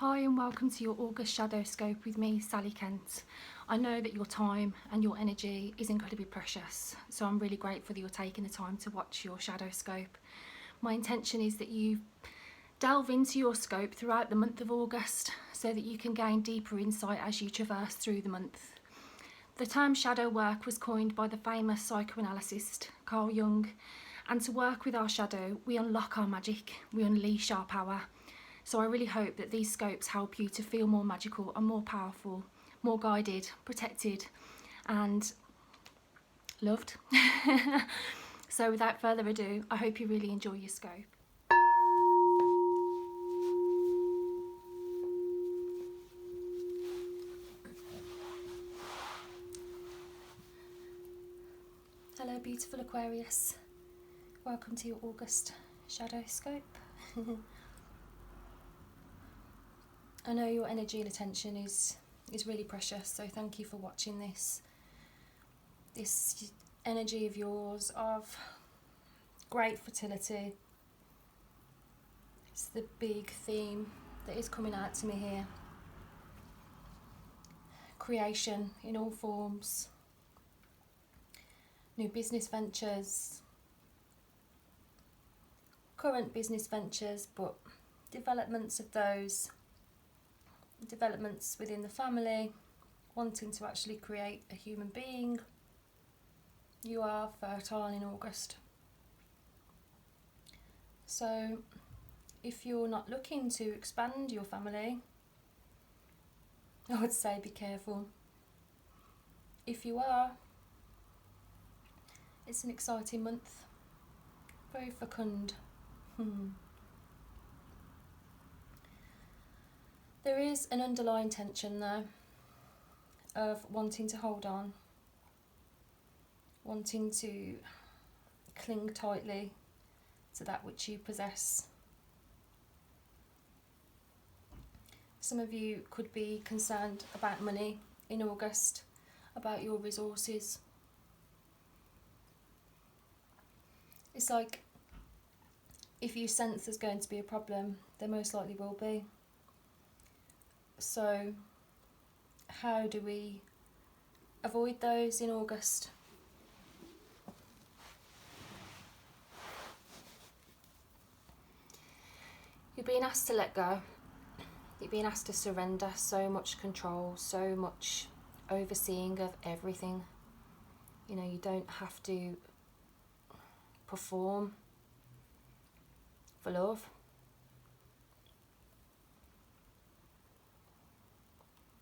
Hi and welcome to your August Shadowscope with me, Sally Kent. I know that your time and your energy is incredibly precious, so I'm really grateful that you're taking the time to watch your Shadowscope. My intention is that you delve into your scope throughout the month of August so that you can gain deeper insight as you traverse through the month. The term shadow work was coined by the famous psychoanalyst Carl Jung, and to work with our shadow, we unlock our magic, we unleash our power. So I really hope that these scopes help you to feel more magical and more powerful, more guided, protected and loved. So without further ado, I hope you really enjoy your scope. Hello beautiful Aquarius, welcome to your August Shadowscope. I know your energy and attention is really precious, so thank you for watching this energy of yours of great fertility. It's the big theme that is coming out to me here. Creation in all forms, new business ventures, current business ventures, but developments of those, developments within the family, wanting to actually create a human being. You are fertile in August. So if you're not looking to expand your family, I would say be careful. If you are, it's an exciting month, very fecund. There is an underlying tension though of wanting to hold on, wanting to cling tightly to that which you possess. Some of you could be concerned about money in August, about your resources. It's like if you sense there's going to be a problem, there most likely will be. So how do we avoid those in August? You're being asked to let go. You're being asked to surrender so much control, so much overseeing of everything. You know, you don't have to perform for love.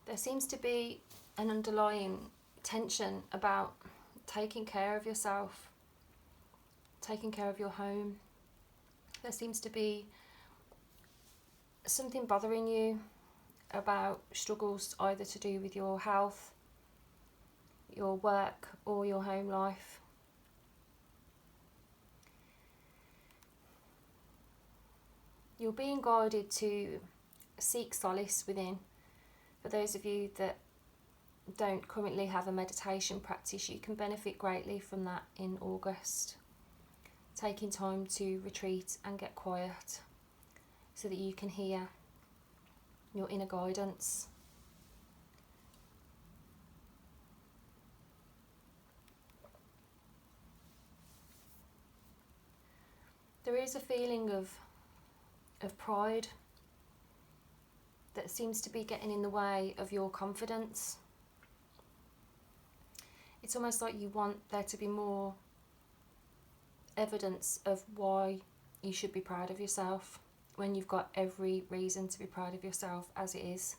There seems to be an underlying tension about taking care of yourself, taking care of your home. There seems to be something bothering you about struggles either to do with your health, your work or your home life. You're being guided to seek solace within. For those of you that don't currently have a meditation practice, you can benefit greatly from that in August. Taking time to retreat and get quiet so that you can hear your inner guidance. There is a feeling of pride that seems to be getting in the way of your confidence. It's almost like you want there to be more evidence of why you should be proud of yourself when you've got every reason to be proud of yourself as it is.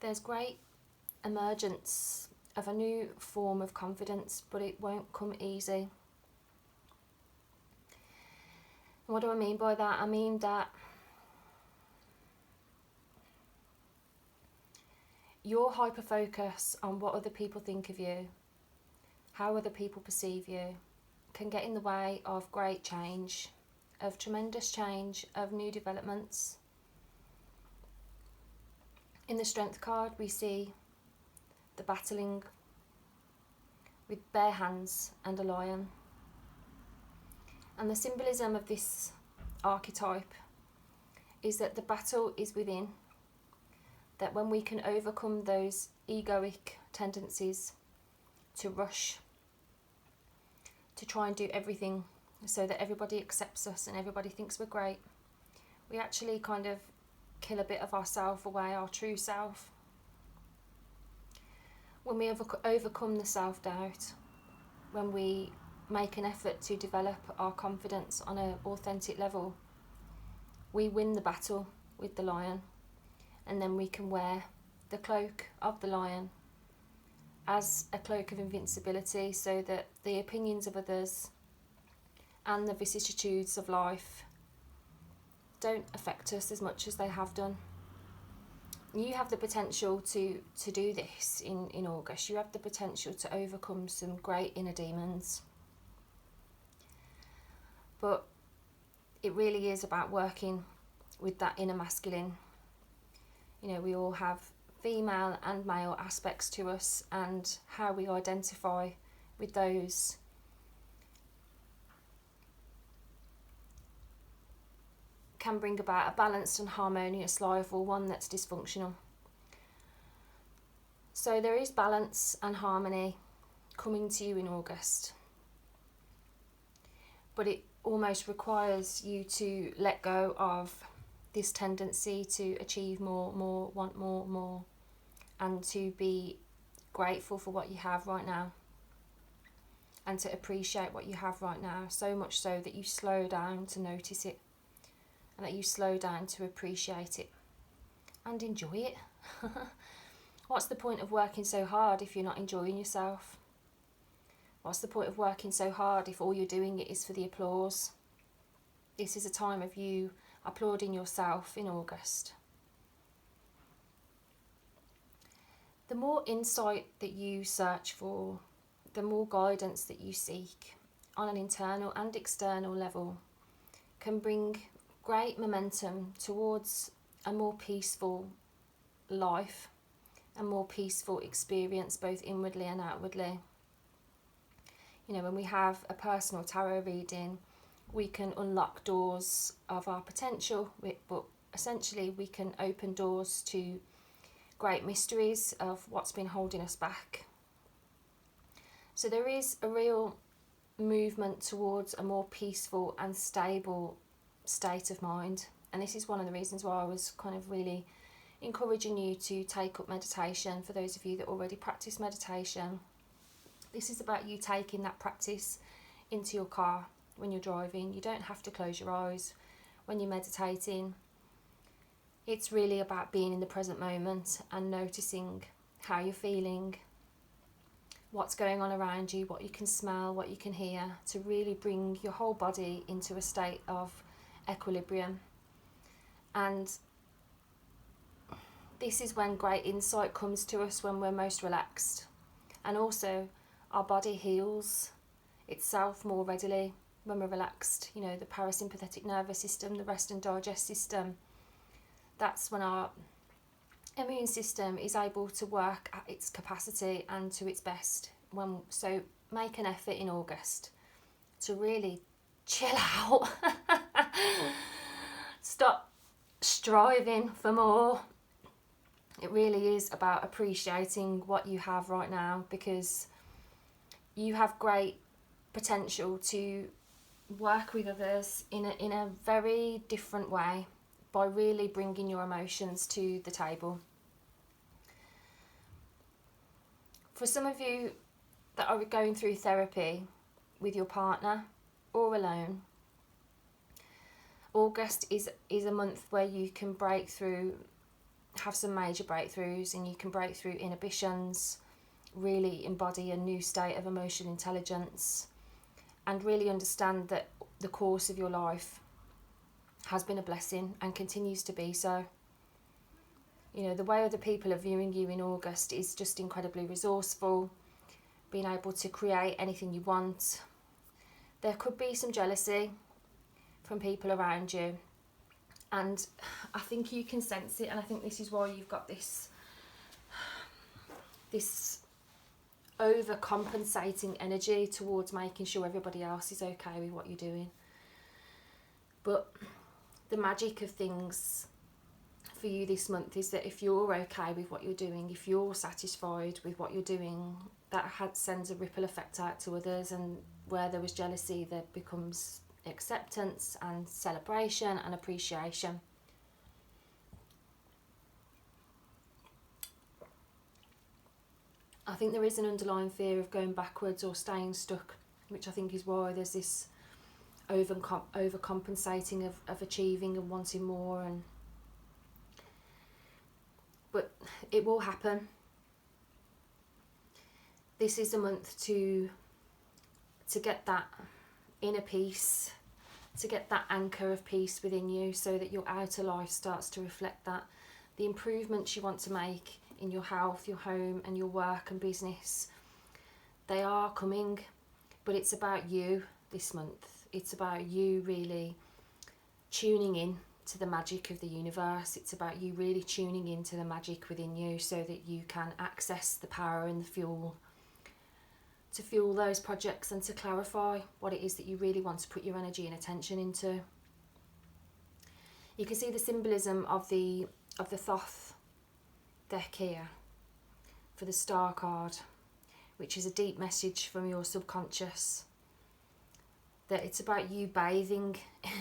There's great emergence of a new form of confidence, but it won't come easy. What do I mean by that? I mean that your hyper-focus on what other people think of you, how other people perceive you, can get in the way of great change, of tremendous change, of new developments. In the Strength card, we see the battling with bare hands and a lion. And the symbolism of this archetype is that the battle is within, that when we can overcome those egoic tendencies to rush, to try and do everything so that everybody accepts us and everybody thinks we're great, we actually kind of kill a bit of ourself away, our true self. When we overcome the self-doubt, when we make an effort to develop our confidence on an authentic level, we win the battle with the lion, and then we can wear the cloak of the lion as a cloak of invincibility, so that the opinions of others and the vicissitudes of life don't affect us as much as they have done. You have the potential to do this in August. You have the potential to overcome some great inner demons. But it really is about working with that inner masculine. You know, we all have female and male aspects to us, and how we identify with those can bring about a balanced and harmonious life, or one that's dysfunctional. So there is balance and harmony coming to you in August, but it almost requires you to let go of this tendency to achieve more, want more, and to be grateful for what you have right now, and to appreciate what you have right now, so much so that you slow down to notice it, and that you slow down to appreciate it and enjoy it. What's the point of working so hard if you're not enjoying yourself? What's the point of working so hard if all you're doing it is for the applause? This is a time of you applauding yourself in August. The more insight that you search for, the more guidance that you seek on an internal and external level can bring great momentum towards a more peaceful life, a more peaceful experience, both inwardly and outwardly. You know, when we have a personal tarot reading, we can unlock doors of our potential, but essentially we can open doors to great mysteries of what's been holding us back. So there is a real movement towards a more peaceful and stable state of mind, and this is one of the reasons why I was kind of really encouraging you to take up meditation. For those of you that already practice meditation, this is about you taking that practice into your car when you're driving. You don't have to close your eyes when you're meditating. It's really about being in the present moment and noticing how you're feeling, what's going on around you, what you can smell, what you can hear, to really bring your whole body into a state of equilibrium. And this is when great insight comes to us, when we're most relaxed. And also our body heals itself more readily when we're relaxed. You know, the parasympathetic nervous system, the rest and digest system, that's when our immune system is able to work at its capacity and to its best. So make an effort in August to really chill out. Stop striving for more. It really is about appreciating what you have right now, because you have great potential to work with others in a very different way by really bringing your emotions to the table. For some of you that are going through therapy with your partner or alone, August is a month where you can break through, have some major breakthroughs, and you can break through inhibitions, really embody a new state of emotional intelligence, and really understand that the course of your life has been a blessing and continues to be so. You know, the way other people are viewing you in August is just incredibly resourceful, being able to create anything you want. There could be some jealousy from people around you, and I think you can sense it, and I think this is why you've got this overcompensating energy towards making sure everybody else is okay with what you're doing. But the magic of things for you this month is that if you're okay with what you're doing, if you're satisfied with what you're doing, that sends a ripple effect out to others, and where there was jealousy, there becomes acceptance and celebration and appreciation. I think there is an underlying fear of going backwards or staying stuck, which I think is why there's this overcompensating of achieving and wanting more. But it will happen. This is a month to get that inner peace, to get that anchor of peace within you, so that your outer life starts to reflect that. The improvements you want to make in your health, your home and your work and business, they are coming, but it's about you this month. It's about you really tuning in to the magic of the universe. It's about you really tuning into the magic within you, so that you can access the power and the fuel to fuel those projects and to clarify what it is that you really want to put your energy and attention into. You can see the symbolism of the Thoth deck here for the Star card, which is a deep message from your subconscious, that it's about you bathing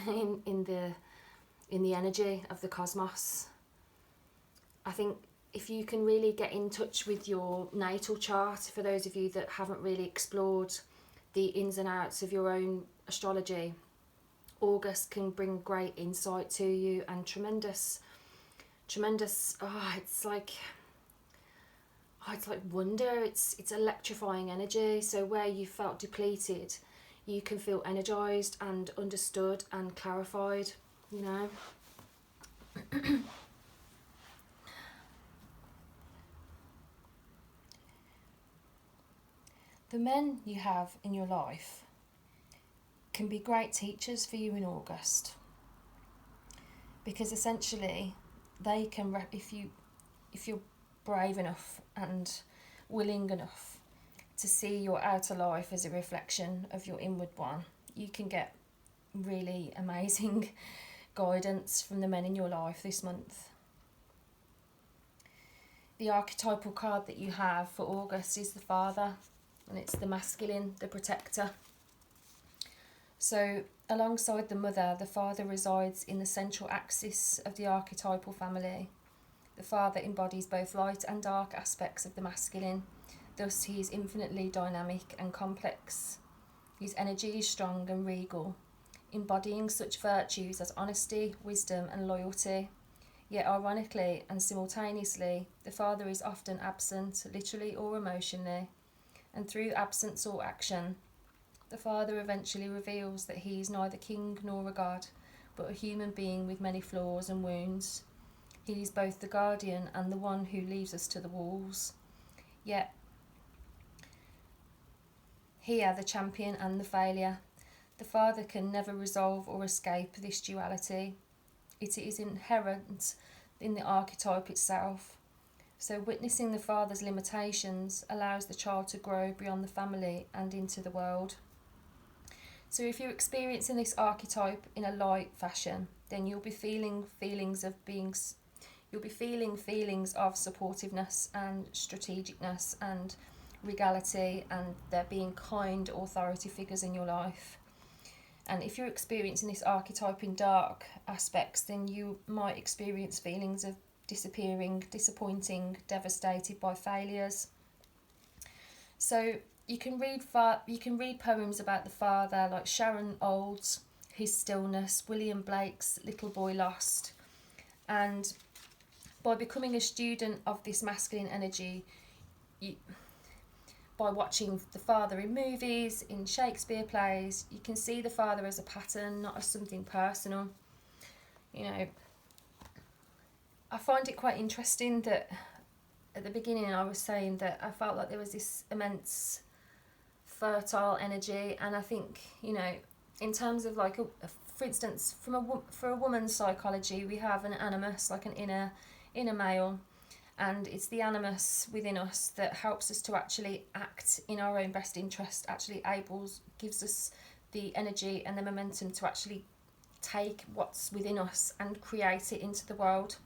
in the energy of the cosmos. I think if you can really get in touch with your natal chart, for those of you that haven't really explored the ins and outs of your own astrology, August can bring great insight to you and tremendous, it's like wonder. It's electrifying energy. So where you felt depleted, you can feel energized and understood and clarified, you know. The men you have in your life can be great teachers for you in August, because essentially they can, if you're brave enough and willing enough to see your outer life as a reflection of your inward one, you can get really amazing guidance from the men in your life this month. The archetypal card that you have for August is the Father, and it's the masculine, the protector. So alongside the mother, the father resides in the central axis of the archetypal family. The father embodies both light and dark aspects of the masculine, thus he is infinitely dynamic and complex. His energy is strong and regal, embodying such virtues as honesty, wisdom and loyalty. Yet ironically and simultaneously, the father is often absent, literally or emotionally, and through absence or action, the father eventually reveals that he is neither king nor a god, but a human being with many flaws and wounds. He is both the guardian and the one who leaves us to the wolves. Yet, here the champion and the failure. The father can never resolve or escape this duality. It is inherent in the archetype itself. So witnessing the father's limitations allows the child to grow beyond the family and into the world. So if you're experiencing this archetype in a light fashion, then you'll be feeling feelings of supportiveness and strategicness and regality, and there being kind authority figures in your life. And if you're experiencing this archetype in dark aspects, then you might experience feelings of disappearing, disappointing, devastated by failures. So you can read poems about the father, like Sharon Olds' His Stillness, William Blake's Little Boy Lost. And by becoming a student of this masculine energy, by watching the father in movies, in Shakespeare plays, you can see the father as a pattern, not as something personal. You know, I find it quite interesting that at the beginning I was saying that I felt like there was this immense fertile energy, and I think, you know, in terms of like, for instance, for a woman's psychology, we have an animus, like an inner male, and it's the animus within us that helps us to actually act in our own best interest, actually gives us the energy and the momentum to actually take what's within us and create it into the world.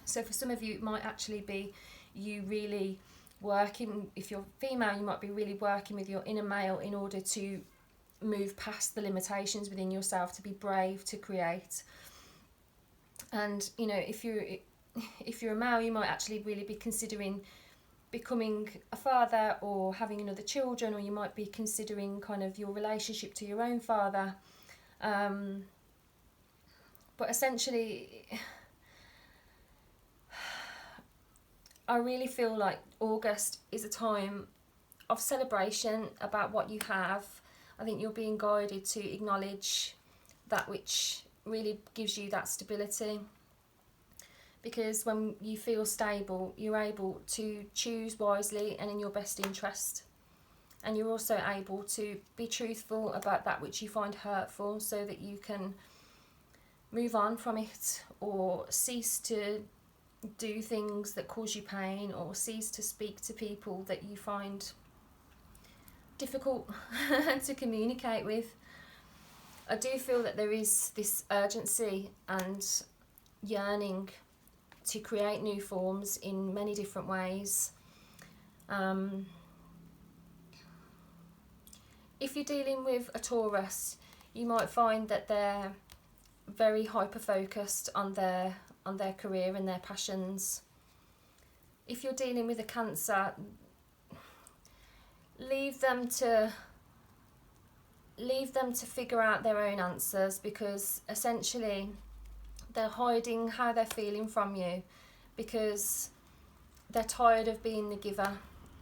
So for some of you, it might actually be you really working, if you're female, you might be really working with your inner male in order to move past the limitations within yourself, to be brave, to create. And you know, if you're a male, you might actually really be considering becoming a father or having another children, or you might be considering kind of your relationship to your own father. But essentially, I really feel like August is a time of celebration about what you have. I think you're being guided to acknowledge that which really gives you that stability. Because when you feel stable, you're able to choose wisely and in your best interest. And you're also able to be truthful about that which you find hurtful, so that you can move on from it, or cease to do things that cause you pain, or cease to speak to people that you find difficult to communicate with. I do feel that there is this urgency and yearning to create new forms in many different ways. If you're dealing with a Taurus, you might find that they're very hyper focused on their career and their passions. If you're dealing with a Cancer, leave them to figure out their own answers, because essentially they're hiding how they're feeling from you, because they're tired of being the giver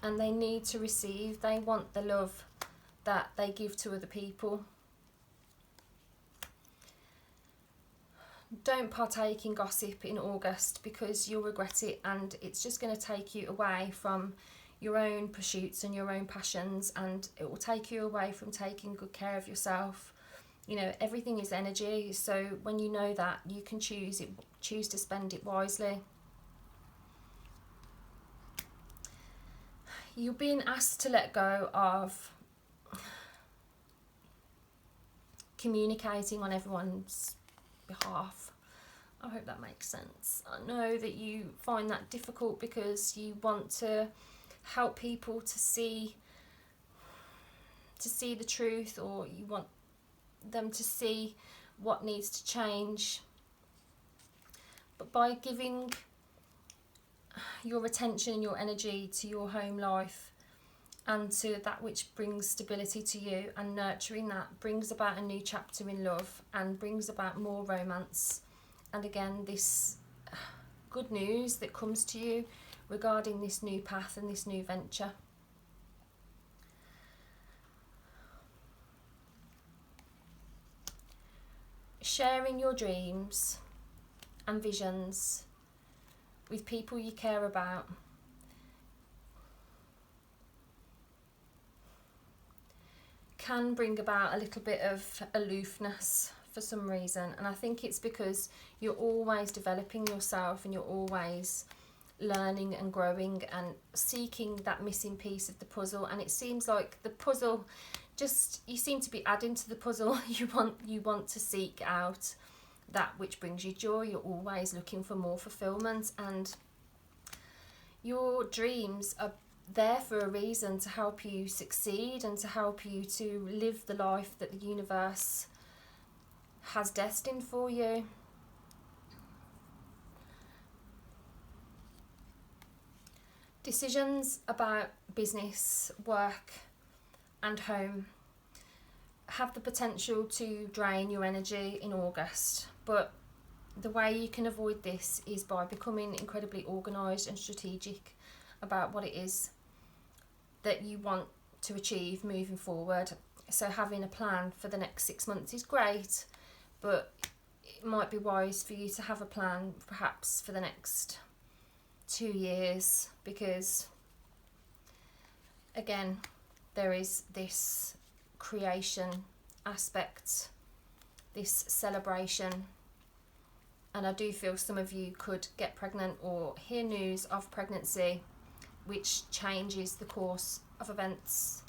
and they need to receive. They want the love that they give to other people. Don't partake in gossip in August, because you'll regret it, and it's just going to take you away from your own pursuits and your own passions, and it will take you away from taking good care of yourself. You know, everything is energy, so when you know that, you can choose to spend it wisely. You're being asked to let go of communicating on everyone's behalf. I hope that makes sense. I know that you find that difficult, because you want to help people to see the truth, or you want them to see what needs to change. But by giving your attention and your energy to your home life and to that which brings stability to you, and nurturing that, brings about a new chapter in love and brings about more romance. And again, this good news that comes to you regarding this new path and this new venture. Sharing your dreams and visions with people you care about can bring about a little bit of aloofness for some reason, and I think it's because you're always developing yourself and you're always learning and growing and seeking that missing piece of the puzzle. And it seems like the puzzle, just, you seem to be adding to the puzzle. You want to seek out that which brings you joy. You're always looking for more fulfillment, and your dreams are there for a reason, to help you succeed and to help you to live the life that the universe has destined for you. Decisions about business, work and home have the potential to drain your energy in August, but the way you can avoid this is by becoming incredibly organised and strategic about what it is that you want to achieve moving forward. So having a plan for the next 6 months is great, but it might be wise for you to have a plan perhaps for the next 2 years, because again, there is this creation aspect, this celebration, and I do feel some of you could get pregnant or hear news of pregnancy, which changes the course of events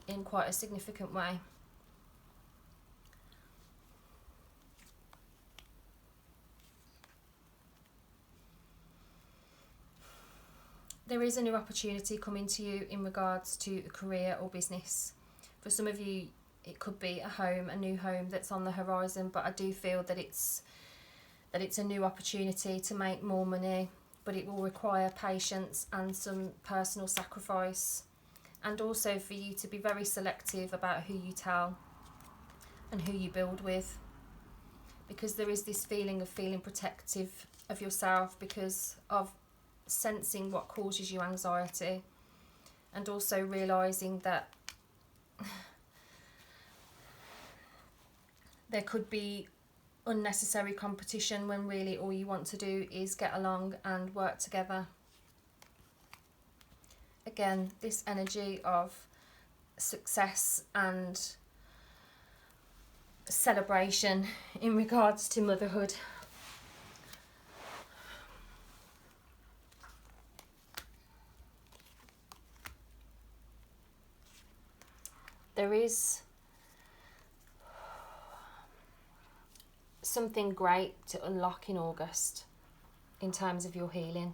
in quite a significant way. there is a new opportunity coming to you in regards to a career or business. For some of you, it could be a new home that's on the horizon, but I do feel that it's a new opportunity to make more money, but it will require patience and some personal sacrifice, and also for you to be very selective about who you tell and who you build with, because there is this feeling of feeling protective of yourself because of sensing what causes you anxiety, and also realising that there could be unnecessary competition when really all you want to do is get along and work together. Again, this energy of success and celebration in regards to motherhood. There is something great to unlock in August in terms of your healing,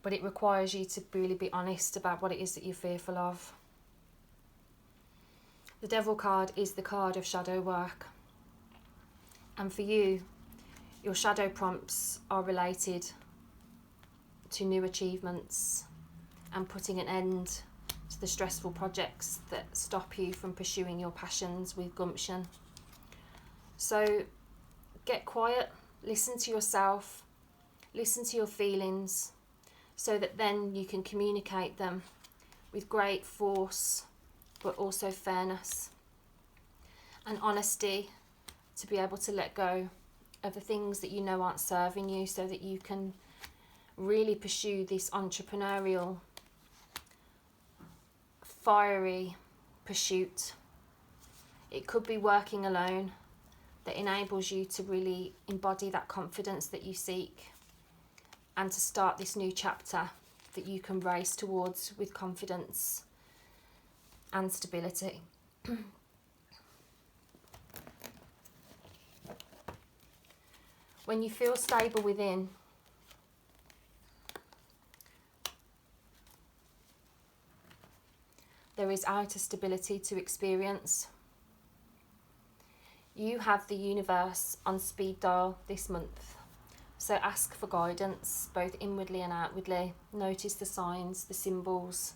but it requires you to really be honest about what it is that you're fearful of. The Devil card is the card of shadow work, and for you, your shadow prompts are related to new achievements and putting an end to the stressful projects that stop you from pursuing your passions with gumption. So get quiet, listen to yourself, listen to your feelings, so that then you can communicate them with great force, but also fairness and honesty, to be able to let go of the things that you know aren't serving you, so that you can really pursue this entrepreneurial, fiery pursuit. It could be working alone that enables you to really embody that confidence that you seek, and to start this new chapter that you can race towards with confidence and stability. When you feel stable within, there is outer stability to experience. You have the universe on speed dial this month, so ask for guidance both inwardly and outwardly. Notice the signs, the symbols,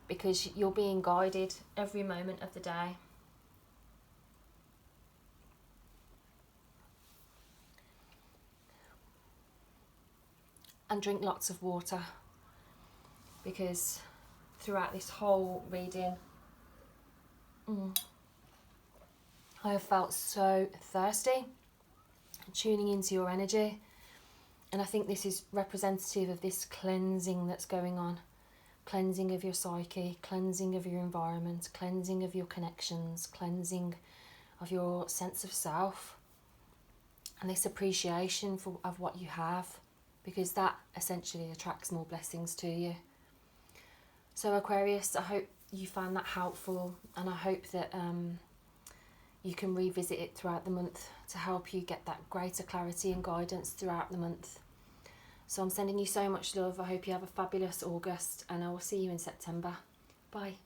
because you're being guided every moment of the day. And drink lots of water, because throughout this whole reading, I have felt so thirsty, tuning into your energy, and I think this is representative of this cleansing that's going on. Cleansing of your psyche, cleansing of your environment, cleansing of your connections, cleansing of your sense of self, and this appreciation of what you have, because that essentially attracts more blessings to you. So Aquarius, I hope you found that helpful, and I hope that you can revisit it throughout the month to help you get that greater clarity and guidance throughout the month. So I'm sending you so much love. I hope you have a fabulous August, and I will see you in September. Bye.